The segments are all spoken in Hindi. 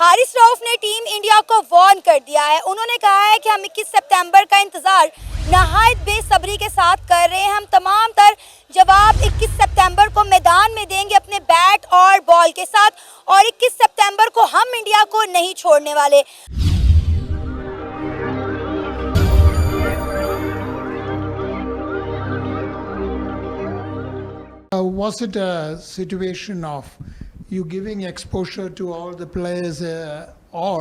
हारिस रऊफ ने टीम इंडिया को वार्न कर दिया है। उन्होंने कहा है कि हम 21 सितंबर का इंतजार नहायत बेसब्री के साथ कर रहे हैं। हम तमाम तर जवाब 21 सितंबर को मैदान में देंगे अपने बैट और बॉल के साथ, और 21 सितंबर को हम इंडिया को नहीं छोड़ने वाले। Was it a situation of you giving exposure to all the players, or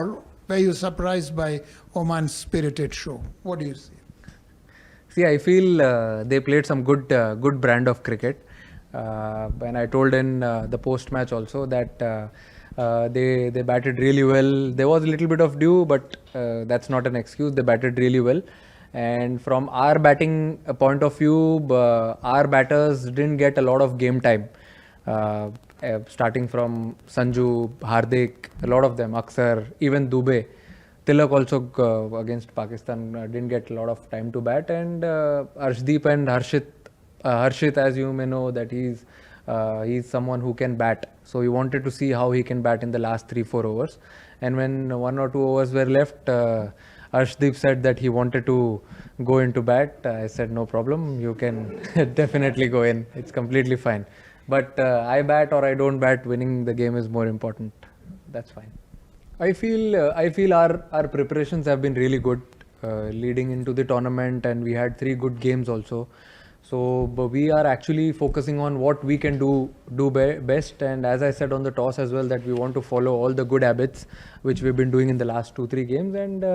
were you surprised by Oman's spirited show? What do you see? See, I feel they played some good brand of cricket. And I told in the post match also that they batted really well. There was a little bit of dew, but that's not an excuse. They batted really well. And from our batting point of view, our batters didn't get a lot of game time. Starting from Sanju, Hardik, a lot of them, Aksar, even Dubey. Tilak also against Pakistan didn't get a lot of time to bat, and Arshdeep and Harshit, as you may know, that he's someone who can bat. So we wanted to see how he can bat in the last 3-4 overs. And when 1 or 2 overs were left, Arshdeep said that he wanted to go into bat. I said no problem, you can definitely go in. It's completely fine. But I bat or I don't bat, winning the game is more important. That's fine. I feel our preparations have been really good leading into the tournament, and we had 3 good games also. So but we are actually focusing on what we can do best, and as I said on the toss as well, that we want to follow all the good habits which we've been doing in the last 2-3 games, and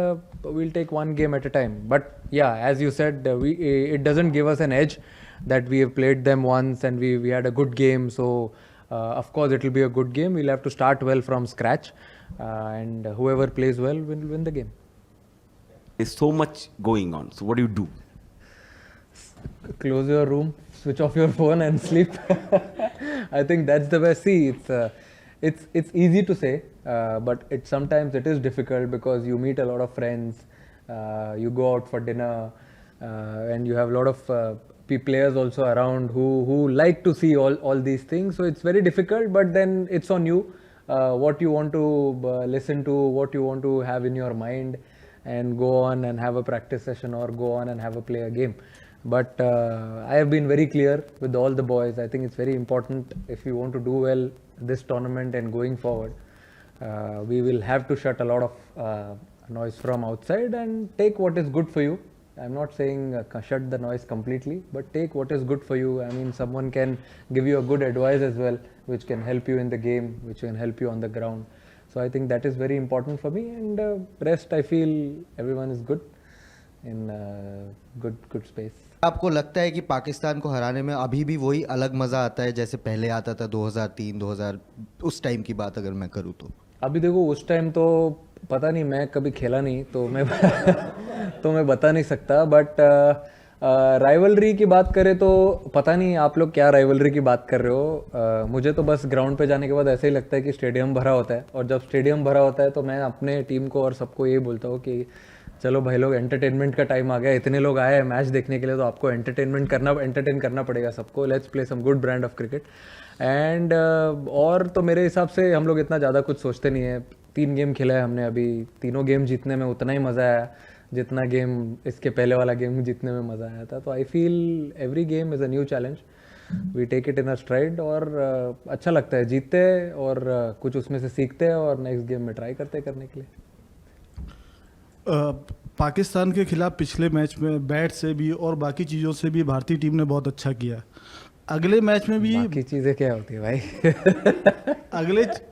we'll take one game at a time. But yeah, as you said, it doesn't give us an edge that we have played them once and we had a good game. So of course it will be a good game. We'll have to start well from scratch, and whoever plays well will win the game. There's so much going on. So what do you do? Close your room, switch off your phone and sleep. I think that's the best. See, it's easy to say, but sometimes it is difficult because you meet a lot of friends, you go out for dinner, and you have a lot of players also around who like to see all these things. So it's very difficult, but then it's on you what you want to listen to, what you want to have in your mind, and go on and have a practice session or go on and have a play a game. But I have been very clear with all the boys. I think it's very important if you want to do well this tournament and going forward. We will have to shut a lot of noise from outside and take what is good for you. I'm not saying shut the noise completely, but take what is good for you. I mean, someone can give you a good advice as well, which can help you in the game, which can help you on the ground. So I think that is very important for me, and rest I feel everyone is good in good space. आपको लगता है कि पाकिस्तान को हराने में अभी भी वही अलग मज़ा आता है जैसे पहले आता था 2003 2000 उस टाइम की बात अगर मैं करूँ तो? अभी देखो, उस टाइम तो पता नहीं, मैं कभी खेला नहीं तो मैं तो मैं बता नहीं सकता, बट राइवलरी की बात करें तो पता नहीं आप लोग क्या राइवलरी की बात कर रहे हो. मुझे तो बस ग्राउंड पे जाने के बाद ऐसा ही लगता है कि स्टेडियम भरा होता है, और जब स्टेडियम भरा होता है तो मैं अपने टीम को और सबको ये बोलता हूँ कि चलो भाई लोग, एंटरटेनमेंट का टाइम आ गया. इतने लोग आए हैं मैच देखने के लिए, तो आपको एंटरटेन करना पड़ेगा सबको. Let's play some good brand of cricket. And और तो मेरे हिसाब से हम लोग इतना ज़्यादा कुछ सोचते नहीं है. 3 गेम खेला है हमने अभी, तीनों गेम जीतने में उतना ही मज़ा आया जितना गेम इसके पहले वाला गेम जीतने में मज़ा आया था. तो I feel every game is a new challenge. We take it in a stride, और अच्छा लगता है जीतते और कुछ उसमें से सीखते हैं और नेक्स्ट गेम में ट्राई करते करने के लिए. पाकिस्तान के खिलाफ पिछले मैच में बैट से भी और बाकी चीज़ों से भी भारतीय टीम ने बहुत अच्छा किया. अगले मैच में भी बाकी चीज़ें क्या होती है भाई?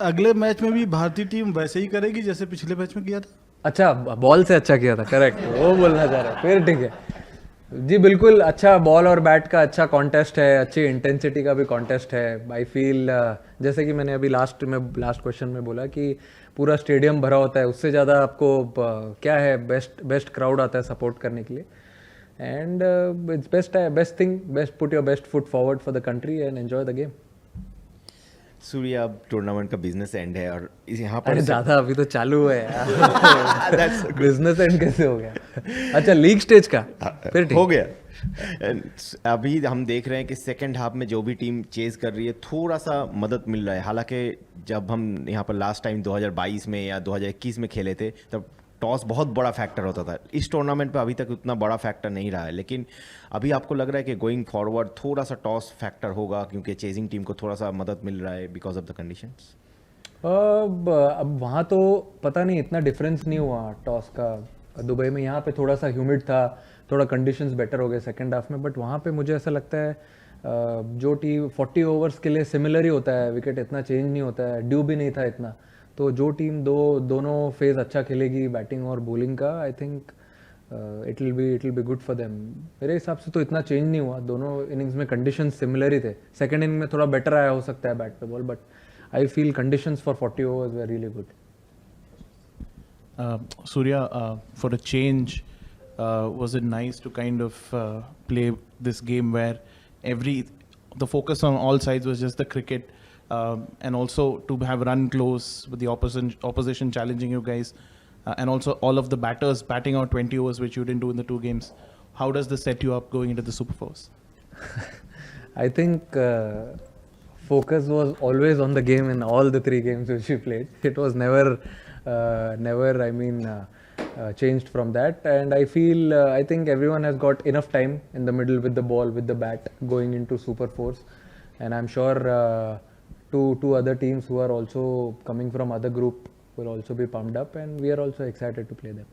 अगले मैच में भी भारतीय टीम वैसे ही करेगी जैसे पिछले मैच में किया था. अच्छा, बॉल से अच्छा किया था, करेक्ट, वो बोलना चाह रहा है. फिर ठीक है जी, बिल्कुल. अच्छा बॉल और बैट का अच्छा कॉन्टेस्ट है, अच्छी इंटेंसिटी का भी कॉन्टेस्ट है. आई फील जैसे कि मैंने अभी लास्ट क्वेश्चन में बोला कि पूरा स्टेडियम भरा होता है, उससे ज़्यादा आपको क्या है, बेस्ट क्राउड आता है सपोर्ट करने के लिए. And it's best thing, best put your best foot forward for the country and enjoy the game. Surya, अब टूर्नामेंट का बिजनेस एंड है और इस यहाँ पर अरे ज़्यादा अभी तो चालू है यार बिजनेस एंड कैसे हो गया? अच्छा लीग स्टेज का फिर ठीक हो गया। अभी हम देख रहे हैं कि सेकंड हाफ में जो भी टीम चेज कर रही है थोड़ा सा मदद मिल रहा है। हालांकि जब हम यहाँ पर लास्ट टाइम 2022 में या 2021 में खेले थे तब टॉस बहुत बड़ा फैक्टर होता था। इस टूर्नामेंट पे अभी तक उतना बड़ा फैक्टर नहीं रहा है, लेकिन अभी आपको लग रहा है कि गोइंग फॉरवर्ड थोड़ा सा टॉस फैक्टर होगा क्योंकि चेजिंग टीम को थोड़ा सा मदद मिल रहा है बिकॉज ऑफ द कंडीशंस? अब वहाँ तो पता नहीं, इतना डिफरेंस नहीं हुआ टॉस का दुबई में। यहाँ पे थोड़ा सा ह्यूमिड था, थोड़ा कंडीशंस बेटर हो गए सेकंड हाफ में, बट वहाँ पे मुझे ऐसा लगता है जो टीम 40 ओवर्स के लिए सिमिलर ही होता है, विकेट इतना चेंज नहीं होता है, ड्यू भी नहीं था इतना। तो जो टीम दोनों फेज अच्छा खेलेगी बैटिंग और बॉलिंग का, I think it will be good for them. मेरे हिसाब से तो इतना चेंज नहीं हुआ, दोनों इनिंग्स में कंडीशंस सिमिलर ही थे। सेकंड इनिंग में थोड़ा बेटर आया हो सकता है बैट पे ball, but I feel conditions for 40 overs were really good. Surya, for a change, was it nice to kind of play this game where the focus on all sides was just the cricket, and also to have run close with the opposition challenging you guys, and also all of the batters batting out 20 overs, which you didn't do in the two games. How does this set you up going into the Super Fours? I think focus was always on the game in all the 3 games which we played. It was never changed from that, and I feel I think everyone has got enough time in the middle with the ball, with the bat, going into Super Fours, and I'm sure two other teams who are also coming from other group will also be pumped up, and we are also excited to play them.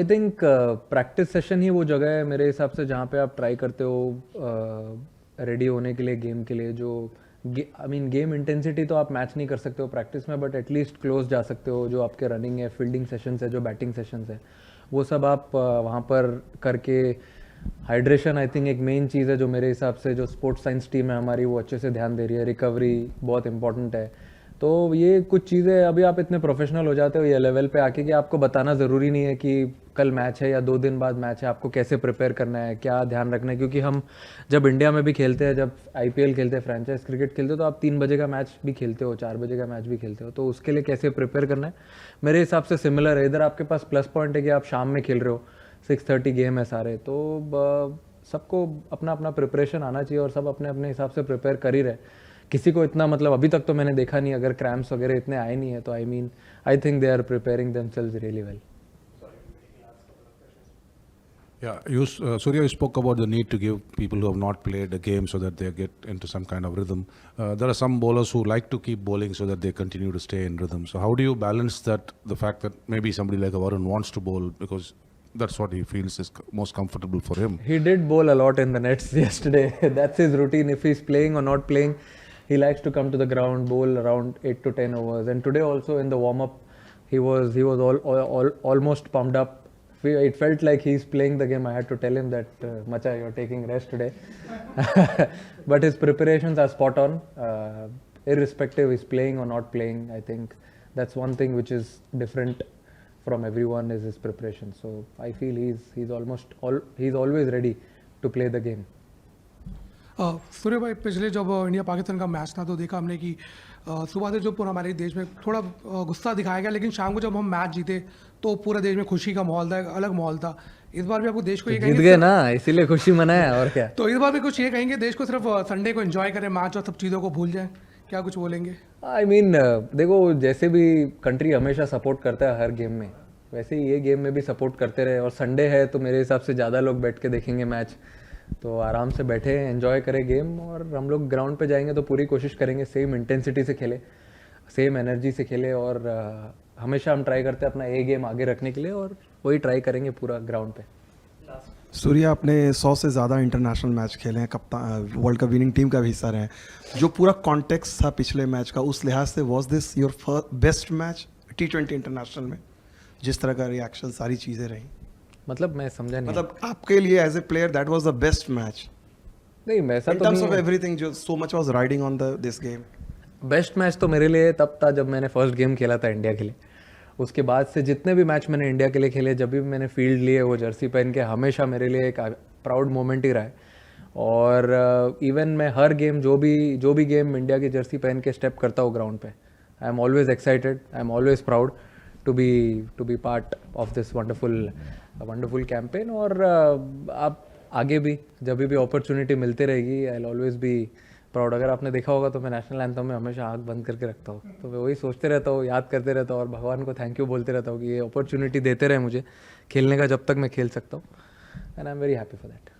I think practice session ही वो जगह है मेरे हिसाब से जहाँ पे आप ट्राई करते हो रेडी होने के लिए गेम के लिए। जो आई मीन गेम इंटेंसिटी तो आप मैच नहीं कर सकते हो प्रैक्टिस में, बट एटलीस्ट क्लोज जा सकते हो। जो आपके रनिंग है, फील्डिंग सेशंस है, जो बैटिंग सेशंस है, वो सब आप वहाँ पर करके हाइड्रेशन आई थिंक एक मेन चीज़ है जो मेरे हिसाब से जो स्पोर्ट्स साइंस टीम है हमारी वो अच्छे से ध्यान दे रही है। रिकवरी बहुत इंपॉर्टेंट है। तो ये कुछ चीज़ें अभी आप इतने प्रोफेशनल हो जाते हो ये लेवल पे आके कि आपको बताना ज़रूरी नहीं है कि कल मैच है या 2 दिन बाद मैच है, आपको कैसे प्रिपेयर करना है, क्या ध्यान रखना है। क्योंकि हम जब इंडिया में भी खेलते हैं, जब IPL खेलते हैं, फ्रेंचाइज क्रिकेट खेलते हो, तो आप 3 बजे का मैच भी खेलते हो, 4 बजे का मैच भी खेलते हो। तो उसके लिए कैसे प्रिपेयर करना है मेरे हिसाब से सिमिलर है। इधर आपके पास प्लस पॉइंट है कि आप शाम में खेल रहे हो, 6:30 गेम है सारे, तो सबको अपना अपना प्रिपरेशन आना चाहिए और सब अपने अपने हिसाब से प्रिपेयर कर ही रहे। किसी को इतना मतलब अभी तक तो मैंने देखा नहीं, अगर क्रैम्प्स वगैरह इतने आए नहीं है, तो I think they are preparing themselves really well. Yeah, Surya, you spoke about the need to give people who have not played a game so that they get into some kind of rhythm. There are some bowlers who like to keep bowling so that they continue to stay in rhythm. So how do you balance that, the fact that maybe somebody like Varun wants to bowl because that's what he feels is most comfortable for him? He did bowl a lot in the nets yesterday. That's his routine. If he's playing or not playing, he likes to come to the ground, bowl around 8 to 10 overs. And today also in the warm-up, he was almost pumped up. It felt like he's playing the game. I had to tell him that, Macha, you're taking rest today. But his preparations are spot on. Irrespective he's playing or not playing, I think that's one thing which is different from everyone is his preparation. So I feel he's always ready to play the game. सूर्य भाई, पिछले जब इंडिया पाकिस्तान का मैच था तो देखा हमने कि सुबह से जो पूरा हमारे देश में थोड़ा गुस्सा दिखाया गया, लेकिन शाम को जब हम मैच जीते तो पूरा देश में खुशी का माहौल था, एक अलग माहौल था। इस बार भी आपको देश को ये जीत गए ना, इसीलिए खुशी मनाया और क्या। तो इस बार भी कुछ ये कहेंगे देश को सिर्फ संडे को एंजॉय करें मैच और सब चीज़ों को भूल जाएं, क्या कुछ बोलेंगे? आई मीन देखो, जैसे भी कंट्री हमेशा सपोर्ट करता है हर गेम में, वैसे ही ये गेम में भी सपोर्ट करते रहे। और संडे है तो मेरे हिसाब से ज़्यादा लोग बैठ के देखेंगे मैच, तो आराम से बैठे एंजॉय करें गेम। और हम लोग ग्राउंड पे जाएंगे तो पूरी कोशिश करेंगे सेम इंटेंसिटी से खेले, सेम एनर्जी से खेले, और हमेशा हम ट्राई करते हैं अपना ए गेम आगे रखने के लिए, और वही ट्राई करेंगे पूरा ग्राउंड पे। सूर्या, आपने 100 से ज़्यादा इंटरनेशनल मैच खेले हैं, कप्तान वर्ल्ड कप विनिंग टीम का भी हिस्सा रहे हैं। जो पूरा कॉन्टेक्स्ट था पिछले मैच का, उस लिहाज से was this your best match T20 international में? जिस तरह का रिएक्शन, सारी चीज़ें रही, मतलब मैं समझा नहीं। मतलब आपके लिए as a player that was the best match? नहीं, वैसा तो in terms of everything, जो so much was riding on this game. Best match तो मेरे लिए तब था जब मैंने फर्स्ट गेम खेला था इंडिया के लिए। उसके बाद से जितने भी मैच मैंने इंडिया के लिए खेले, जब भी मैंने फील्ड लिए वो जर्सी पहन के, हमेशा मेरे लिए एक प्राउड मोमेंट ही रहा है। और इवन मैं हर गेम जो भी गेम इंडिया की जर्सी पहन के स्टेप करता हूँ ग्राउंड पे, I am always excited, I am always proud to be part of this wonderful campaign. और आप आगे भी जब भी अपॉर्चुनिटी मिलती रहेगी, I will always be proud. अगर आपने देखा होगा तो मैं नेशनल एंथम में हमेशा आँख बंद करके रखता हूँ, तो मैं वही सोचते रहता हूँ, याद करते रहता हूँ और भगवान को थैंक यू बोलते रहता हूँ कि ये अपॉर्चुनिटी देते रहे मुझे खेलने का जब तक मैं खेल सकता हूँ, and I am very happy for that.